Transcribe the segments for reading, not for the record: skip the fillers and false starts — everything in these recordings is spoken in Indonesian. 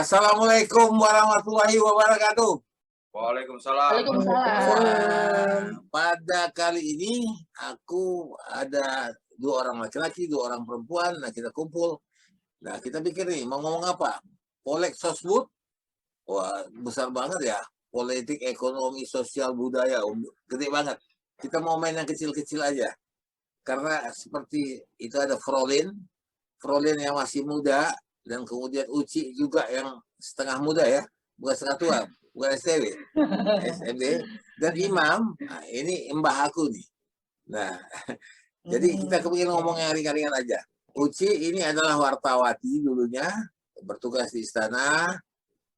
Assalamualaikum warahmatullahi wabarakatuh. Waalaikumsalam. Waalaikumsalam. Pada kali ini aku ada 2 orang laki-laki, 2 orang perempuan. Nah, kita kumpul. Nah, kita pikir nih mau ngomong apa? Polek sosbud. Wah, besar banget ya. Politik, ekonomi, sosial, budaya, gede banget. Kita mau main yang kecil-kecil aja. Karena seperti itu ada Frolin yang masih muda, dan kemudian Uci juga yang setengah muda ya, bukan setengah tua, bukan SMB, dan Imam. Nah, ini mbah aku nih. Nah, jadi kita kepingin ngomong yang ringan-ringan aja. Uci ini adalah wartawati dulunya, bertugas di istana,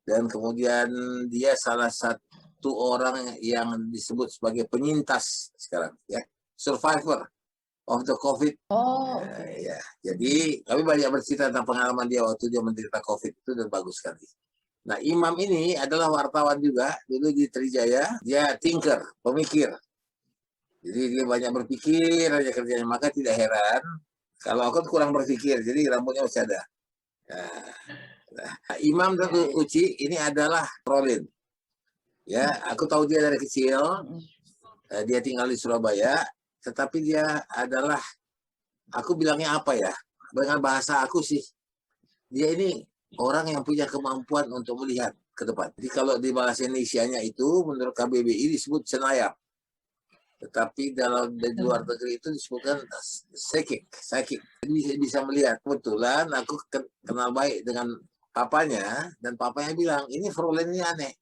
dan kemudian dia salah satu orang yang disebut sebagai penyintas sekarang, ya, survivor of the COVID. Ya, jadi kami banyak bercerita tentang pengalaman dia waktu dia menderita COVID itu, dan bagus sekali. Nah, Imam ini adalah wartawan juga dulu di Trijaya. Dia thinker, pemikir. Jadi dia banyak berpikir aja kerjanya, maka tidak heran kalau aku kurang berpikir. Jadi rambutnya masih ada. Nah, Imam dan Uci ini adalah Frolin. Ya, aku tahu dia dari kecil. Dia tinggal di Surabaya, tetapi dia adalah, aku bilangnya apa ya, dengan bahasa aku sih, dia ini orang yang punya kemampuan untuk melihat ke depan. Jadi kalau di bahasa Indonesianya itu menurut KBBI disebut cenayap, tetapi di luar negeri itu disebutkan psychic. Bisa melihat. Kebetulan aku kenal baik dengan papanya, dan papanya bilang ini Frolin ini aneh,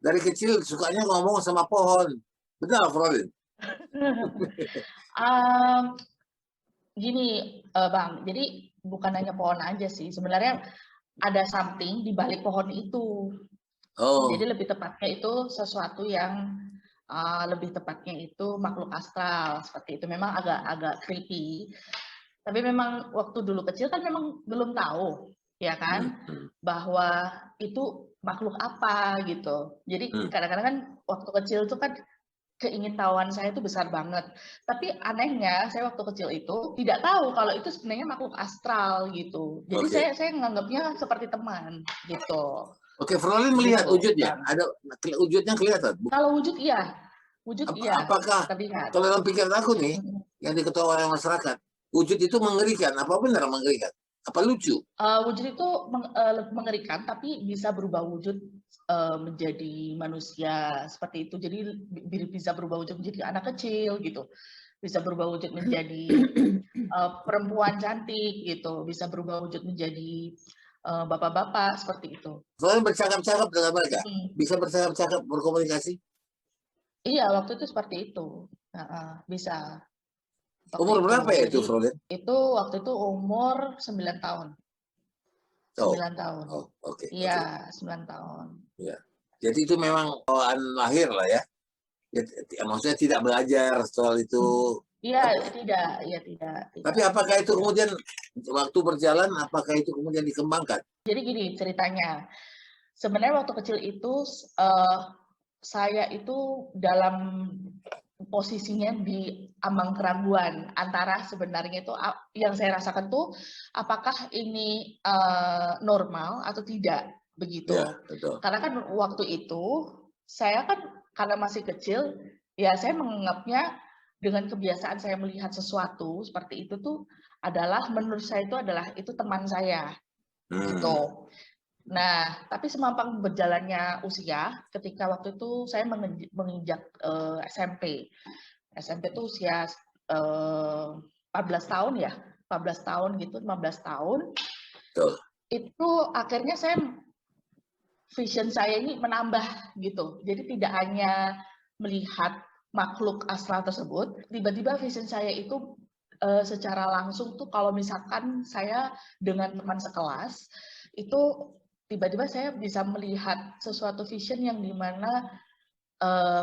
dari kecil sukanya ngomong sama pohon. Benar Frolin? Gini, Bang, jadi bukan hanya pohon aja sih, sebenarnya ada something di balik pohon itu. Jadi lebih tepatnya itu sesuatu yang lebih tepatnya itu makhluk astral seperti itu. Memang agak creepy, tapi memang waktu dulu kecil kan memang belum tahu, ya kan, bahwa itu makhluk apa gitu. Jadi kadang-kadang kan waktu kecil itu kan keingintahuan saya itu besar banget. Tapi anehnya saya waktu kecil itu tidak tahu kalau itu sebenarnya makhluk astral gitu. Jadi saya menganggapnya seperti teman gitu. Oke, Frolin melihat wujudnya. Ada wujudnya kelihatan. Kalau wujud iya. Apakah terlihat. Kalau dalam pikiran aku nih, yang diketahui oleh masyarakat, wujud itu mengerikan? Apa benar mengerikan? Apa lucu? Wujud itu mengerikan, tapi bisa berubah wujud menjadi manusia seperti itu. Jadi bisa berubah wujud menjadi anak kecil gitu, bisa berubah wujud menjadi perempuan cantik gitu, bisa berubah wujud menjadi bapak-bapak seperti itu. Soalnya bercakap-cakap dengan mereka, bisa bercakap-cakap, berkomunikasi. Iya, waktu itu seperti itu, bisa. Umur berapa ya itu, Frolin? Itu waktu itu umur 9 tahun. 9 tahun. Iya, 9 tahun. Ya. Jadi itu memang bawaan lahir lah ya. Maksudnya tidak belajar soal itu. Iya, tidak. Tapi apakah itu kemudian waktu berjalan, apakah itu kemudian dikembangkan? Jadi gini ceritanya. Sebenarnya waktu kecil itu saya itu dalam posisinya di ambang keraguan antara sebenarnya itu yang saya rasakan tuh apakah ini normal atau tidak begitu. Ya, betul. Karena kan waktu itu saya kan karena masih kecil ya saya menganggapnya dengan kebiasaan saya melihat sesuatu seperti itu tuh adalah menurut saya itu teman saya gitu. Nah, tapi semampang berjalannya usia, ketika waktu itu saya menginjak SMP. SMP itu usia 14 tahun ya, 14 tahun gitu, 15 tahun. Betul. Itu akhirnya vision saya ini menambah gitu. Jadi tidak hanya melihat makhluk astral tersebut, tiba-tiba vision saya itu secara langsung tuh kalau misalkan saya dengan teman sekelas, itu tiba-tiba saya bisa melihat sesuatu vision yang dimana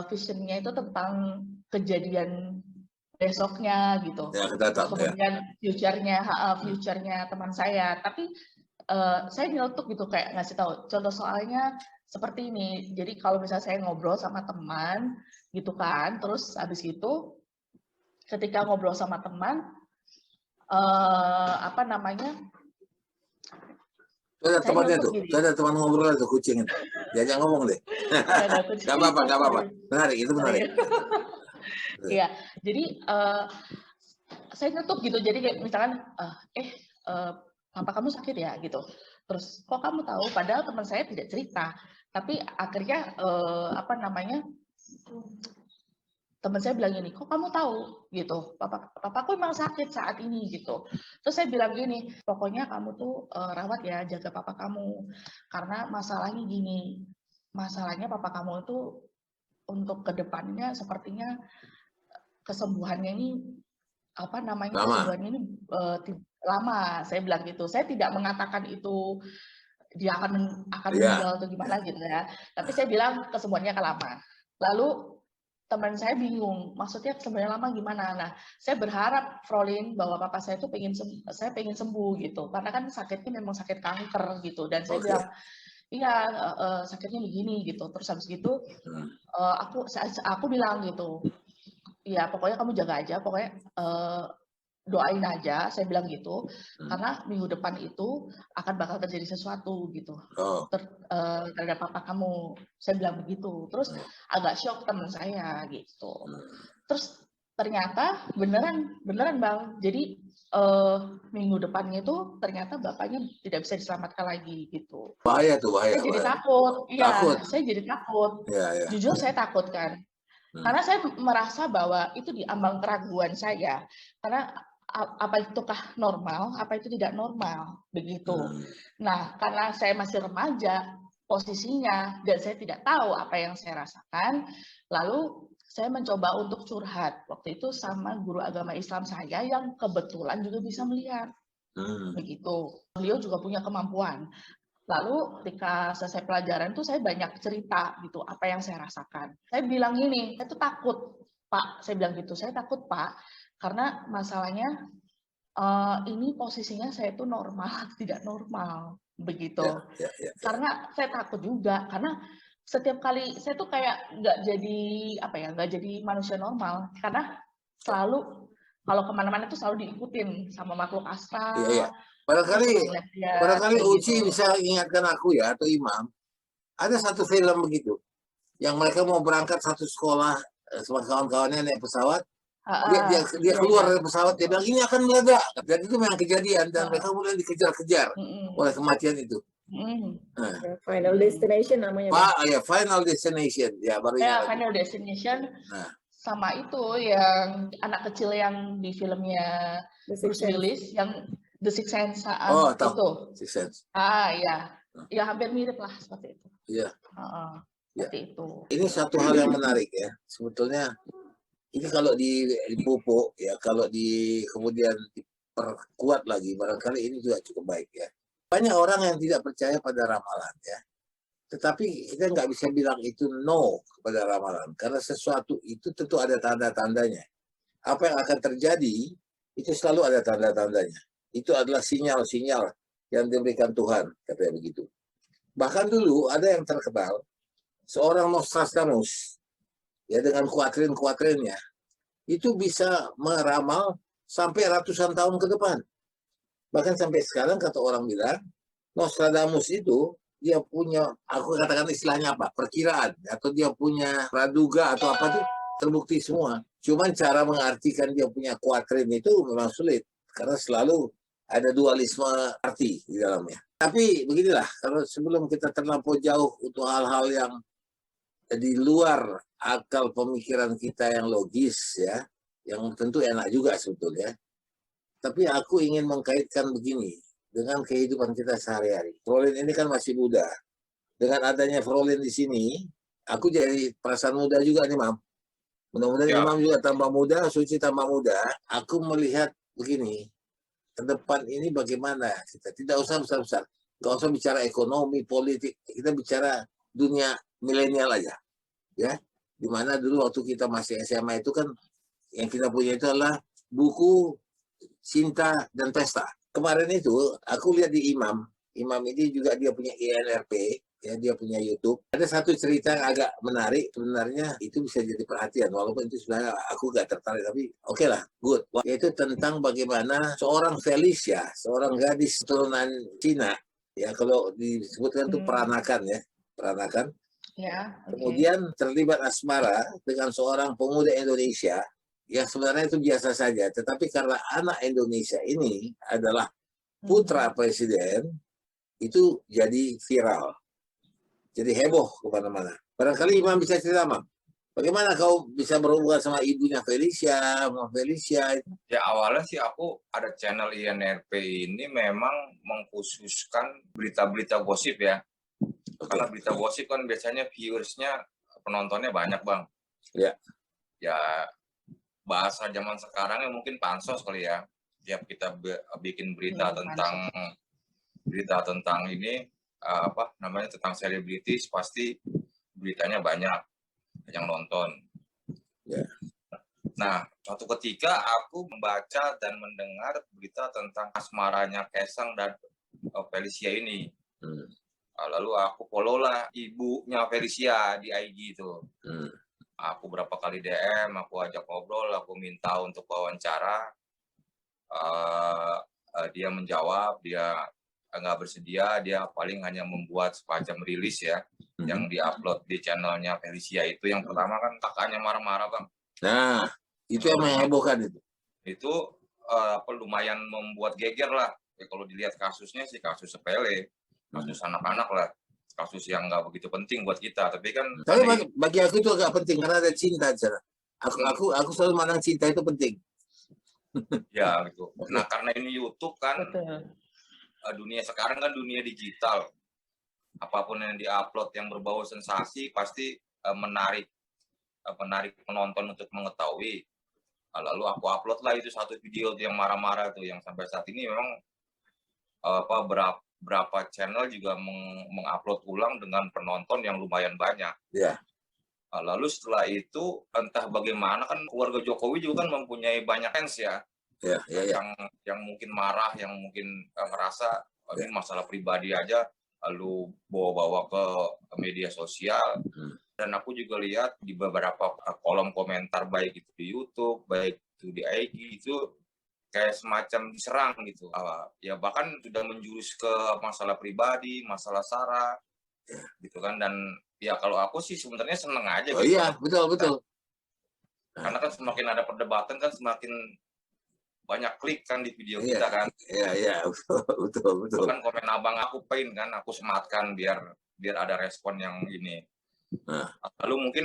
visionnya itu tentang kejadian besoknya gitu. Ya, kemudian future-nya teman saya. Tapi saya nyeletuk gitu kayak ngasih tahu. Contoh soalnya seperti ini. Jadi kalau misalnya saya ngobrol sama teman gitu kan, terus habis itu ketika ngobrol sama teman Itu ada Saya temannya nyeletuk tuh. gini. Itu ada teman ngobrol tuh kucing itu. Diajak ngomong deh. Ada kucing. Gak apa-apa, gak apa-apa. Menarik, itu menarik. Iya, jadi saya nyeletuk gitu. Jadi kayak misalkan, papa kamu sakit ya gitu. Terus kok kamu tahu? Padahal teman saya tidak cerita. Tapi akhirnya apa namanya? Teman saya bilang gini, kok kamu tahu gitu, papaku emang sakit saat ini gitu. Terus saya bilang gini, pokoknya kamu tuh rawat ya, jaga papa kamu, karena masalahnya gini, masalahnya papa kamu itu untuk kedepannya sepertinya kesembuhannya ini apa namanya, kesembuhannya ini lama. Saya bilang gitu. Saya tidak mengatakan itu dia akan meninggal atau gimana gitu ya, tapi saya bilang kesembuhannya akan lama. Lalu teman saya bingung, maksudnya sebenarnya lama gimana? Nah, saya berharap Frolin bahwa papa saya itu pengen sembuh gitu, karena kan sakitnya memang sakit kanker gitu, dan saya bilang iya sakitnya begini gitu. Terus habis gitu aku bilang gitu, ya pokoknya kamu jaga aja, pokoknya doain aja, saya bilang gitu, karena minggu depan itu akan bakal terjadi sesuatu gitu terhadap papa kamu. Saya bilang begitu. Terus agak shock teman saya gitu. Terus ternyata beneran Bang. Jadi minggu depannya itu ternyata bapaknya tidak bisa diselamatkan lagi gitu. Bahaya tuh, bahaya. Saya jadi takut. Iya, saya jadi takut. Ya. Jujur saya takut kan. Karena saya merasa bahwa itu di ambang keraguan saya. Karena apa itukah normal, apa itu tidak normal, begitu. Nah, karena saya masih remaja posisinya dan saya tidak tahu apa yang saya rasakan, lalu saya mencoba untuk curhat waktu itu sama guru agama Islam saya yang kebetulan juga bisa melihat, begitu. Beliau juga punya kemampuan. Lalu ketika selesai pelajaran itu saya banyak cerita gitu apa yang saya rasakan. Saya bilang gini, saya tuh takut Pak, saya bilang gitu, saya takut Pak, karena masalahnya ini posisinya saya tuh normal, tidak normal, begitu. Karena saya takut juga, karena setiap kali saya tuh kayak nggak jadi manusia normal, karena selalu kalau kemana-mana tuh selalu diikutin sama makhluk astral. Iya. Barangkali Uci bisa ingatkan aku ya, atau Imam, ada satu film begitu, yang mereka mau berangkat satu sekolah sama kawan-kawannya naik pesawat, dia keluar dari pesawat, dia bilang ini akan meledak, dan itu memang kejadian, dan mereka kemudian dikejar-kejar oleh kematian itu. Final Destination namanya. Final Destination, ya baru ingat. Final Destination. Sama itu yang anak kecil yang di filmnya Bruce Willis yang The Sixth Sense itu. Sixth Sense. Ya hampir mirip lah seperti itu. Iya. Seperti itu. Ini satu hal yang menarik ya. Sebetulnya ini kalau dipupuk ya, kalau kemudian diperkuat lagi, barangkali ini juga cukup baik ya. Banyak orang yang tidak percaya pada ramalan ya. Tetapi kita nggak bisa bilang itu no kepada ramalan. Karena sesuatu itu tentu ada tanda-tandanya. Apa yang akan terjadi, itu selalu ada tanda-tandanya. Itu adalah sinyal-sinyal yang diberikan Tuhan, katanya begitu. Bahkan dulu ada yang terkenal, seorang Nostradamus, ya dengan kuatrin-kuatrinnya, itu bisa meramal sampai ratusan tahun ke depan. Bahkan sampai sekarang, kata orang bilang, Nostradamus itu, dia punya, aku katakan istilahnya apa, perkiraan, atau dia punya praduga atau apa tuh terbukti semua. Cuman cara mengartikan dia punya kuatrin itu memang sulit, karena selalu ada dualisme arti di dalamnya. Tapi beginilah, kalau sebelum kita terlampau jauh untuk hal-hal yang di luar akal pemikiran kita yang logis ya, yang tentu enak juga sebetulnya. Tapi aku ingin mengkaitkan begini dengan kehidupan kita sehari-hari. Frolin ini kan masih muda. Dengan adanya Frolin di sini, aku jadi perasaan muda juga nih, Mam. Mudah-mudahan Imam juga tambah muda, Suci tambah muda. Aku melihat begini, ke depan ini bagaimana kita tidak usah besar-besar, nggak usah bicara ekonomi, politik, kita bicara dunia milenial aja, ya. Dimana dulu waktu kita masih SMA itu kan yang kita punya itu adalah buku, cinta, dan pesta. Kemarin itu aku lihat di Imam ini juga dia punya INRP, ya dia punya YouTube. Ada satu cerita yang agak menarik, sebenarnya itu bisa jadi perhatian, walaupun itu sebenarnya aku gak tertarik, tapi oke lah, good. Yaitu tentang bagaimana seorang Felicia, seorang gadis keturunan Cina, Ya, kalau disebutkan itu peranakan ya, peranakan. Ya, oke. Kemudian terlibat asmara dengan seorang pemuda Indonesia yang sebenarnya itu biasa saja, tetapi karena anak Indonesia ini adalah putra presiden, itu jadi viral, jadi heboh kemana-mana. Barangkali Imam bisa cerita, Mam, bagaimana kau bisa berhubungan sama ibunya Felicia, sama Felicia? Ya awalnya sih aku ada channel INRP ini memang mengkhususkan berita-berita gosip ya. Karena berita gosip kan biasanya viewersnya, penontonnya banyak, Bang. Ya. Ya bahasa zaman sekarang ya mungkin pansos kali ya. Tiap kita bikin berita tentang ini apa namanya, tentang selebritis, pasti beritanya banyak yang nonton. Ya. Nah, suatu ketika aku membaca dan mendengar berita tentang asmaranya Kaisang dan Felicia ini. Lalu aku follow lah ibunya Felicia di IG itu. Aku berapa kali DM, aku ajak ngobrol, aku minta untuk wawancara. Dia menjawab, dia nggak bersedia, dia paling hanya membuat semacam rilis ya, yang diupload di channelnya Felicia itu. Yang pertama kan kakaknya marah-marah, Bang. Nah, itu yang menghebohkan itu. Itu lumayan membuat geger lah. Ya, kalau dilihat kasusnya sih kasus sepele, kasus anak-anak lah, kasus yang nggak begitu penting buat kita. Tapi kan. Tapi bagi aku itu agak penting karena ada cinta di sana. Aku selalu mandang cinta itu penting. Ya gitu. Nah karena ini YouTube kan, dunia sekarang kan dunia digital. Apapun yang diupload yang berbau sensasi pasti menarik penonton untuk mengetahui. Lalu aku upload lah itu satu video yang marah-marah tuh, yang sampai saat ini memang berapa channel juga mengupload ulang dengan penonton yang lumayan banyak. Ya. Lalu setelah itu entah bagaimana kan keluarga Jokowi juga kan mempunyai banyak fans ya. Ya. Yang mungkin marah, yang mungkin merasa ini masalah pribadi aja, lalu bawa-bawa ke media sosial. Dan aku juga lihat di beberapa kolom komentar, baik itu di YouTube, baik itu di IG, itu kayak semacam diserang gitu. Ya bahkan sudah menjurus ke masalah pribadi, masalah SARA, gitu kan. Dan ya kalau aku sih sebenarnya seneng aja. Oh gitu. Iya, betul. Karena kan semakin ada perdebatan kan semakin banyak klik kan di video kita kan. Iya, betul. Kan komen abang aku pain kan, aku sematkan biar ada respon yang ini. Lalu mungkin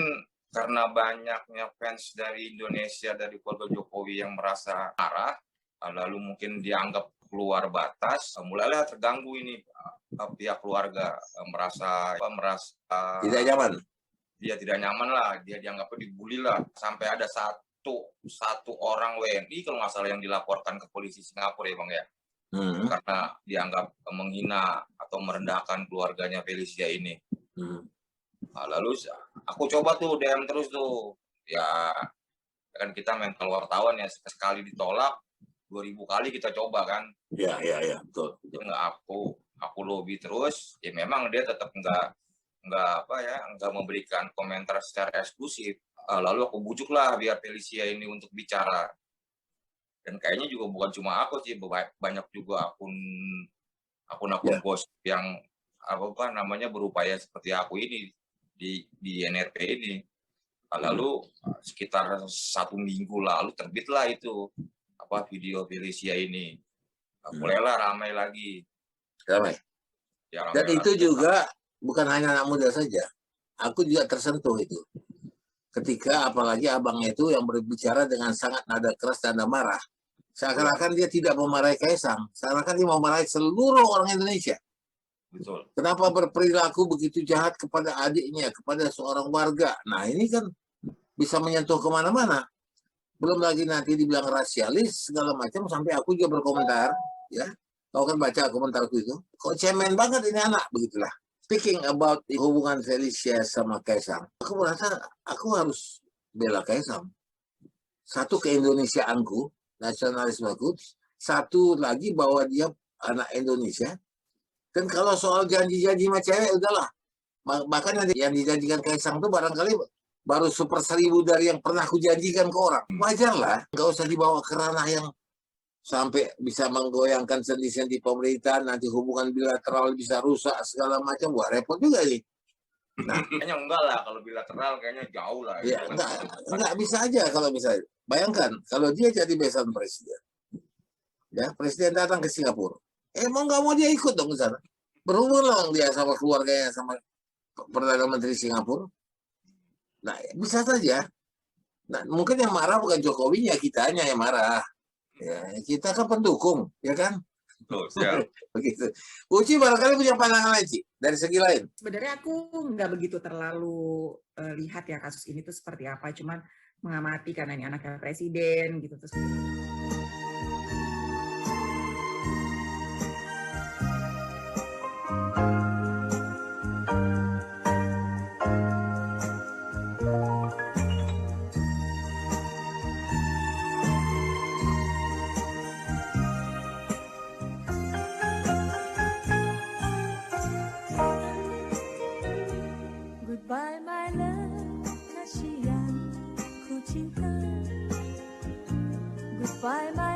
karena banyaknya fans dari Indonesia, dari keluarga Jokowi yang merasa marah, lalu mungkin dianggap keluar batas, mulailah terganggu ini pihak keluarga, merasa tidak nyaman. Dia tidak nyaman lah, dia dianggapnya dibully lah, sampai ada satu orang WNI kalau nggak salah yang dilaporkan ke polisi Singapura ya Bang ya, karena dianggap menghina atau merendahkan keluarganya Felicia ini. Lalu aku coba tuh DM terus tuh, ya kan kita mental wartawan ya, sekali ditolak 2000 kali kita coba kan. Iya, betul. Nggak aku lobby terus, ya memang dia tetap nggak memberikan komentar secara eksklusif. Lalu aku bujuk lah biar Felicia ini untuk bicara. Dan kayaknya juga bukan cuma aku sih, banyak juga akun ghost yang berupaya seperti aku ini di NRP ini. Lalu sekitar 1 minggu lalu terbitlah itu video Felicia ini. Mulailah ramai lagi. Ramai. Ya, dan itu juga bukan hanya anak muda saja. Aku juga tersentuh itu. Ketika apalagi abangnya itu yang berbicara dengan sangat nada keras dan nada marah. Seakan-akan dia tidak memarahi Kaisang. Seakan-akan dia memarahi seluruh orang Indonesia. Betul. Kenapa berperilaku begitu jahat kepada adiknya, kepada seorang warga. Nah ini kan bisa menyentuh kemana-mana. Belum lagi nanti dibilang rasialis, segala macam. Sampai aku juga berkomentar. Ya, kau kan baca komentarku itu. Kok cemen banget ini anak, begitulah. Speaking about hubungan Felicia sama Kaisang, aku merasa aku harus bela Kaisang. Satu, keindonesiaanku, nasionalismeku. Satu lagi bahwa dia anak Indonesia. Dan kalau soal janji-janji sama cewek, udahlah. Bahkan yang dijanjikan Kaisang itu barangkali baru 1/1000 dari yang pernah aku janjikan ke orang. Wajar lah, nggak usah dibawa ke ranah yang sampai bisa menggoyangkan sendi-sendi pemerintahan, nanti hubungan bilateral bisa rusak segala macam, wah repot juga nih. Nah, kayaknya enggak lah kalau bilateral, kayaknya jauh lah. Ya, enggak bisa aja kalau misalnya. Bayangkan kalau dia jadi besan presiden, ya presiden datang ke Singapura, mau nggak mau dia ikut dong ke sana, berhubung lah dia sama keluarganya sama Perdana Menteri Singapura. Nah, bisa saja. Nah, mungkin yang marah bukan Jokowi, ya kitanya yang marah. Ya, kita kan pendukung, ya kan? Tuh, siap. Begitu. Uci barangkali punya pandangan lain, Ci, dari segi lain. Sebenarnya aku nggak begitu terlalu lihat ya kasus ini tuh seperti apa, cuman mengamati karena ini anaknya presiden gitu terus. Goodbye my love, kasihan ku cinta. Goodbye my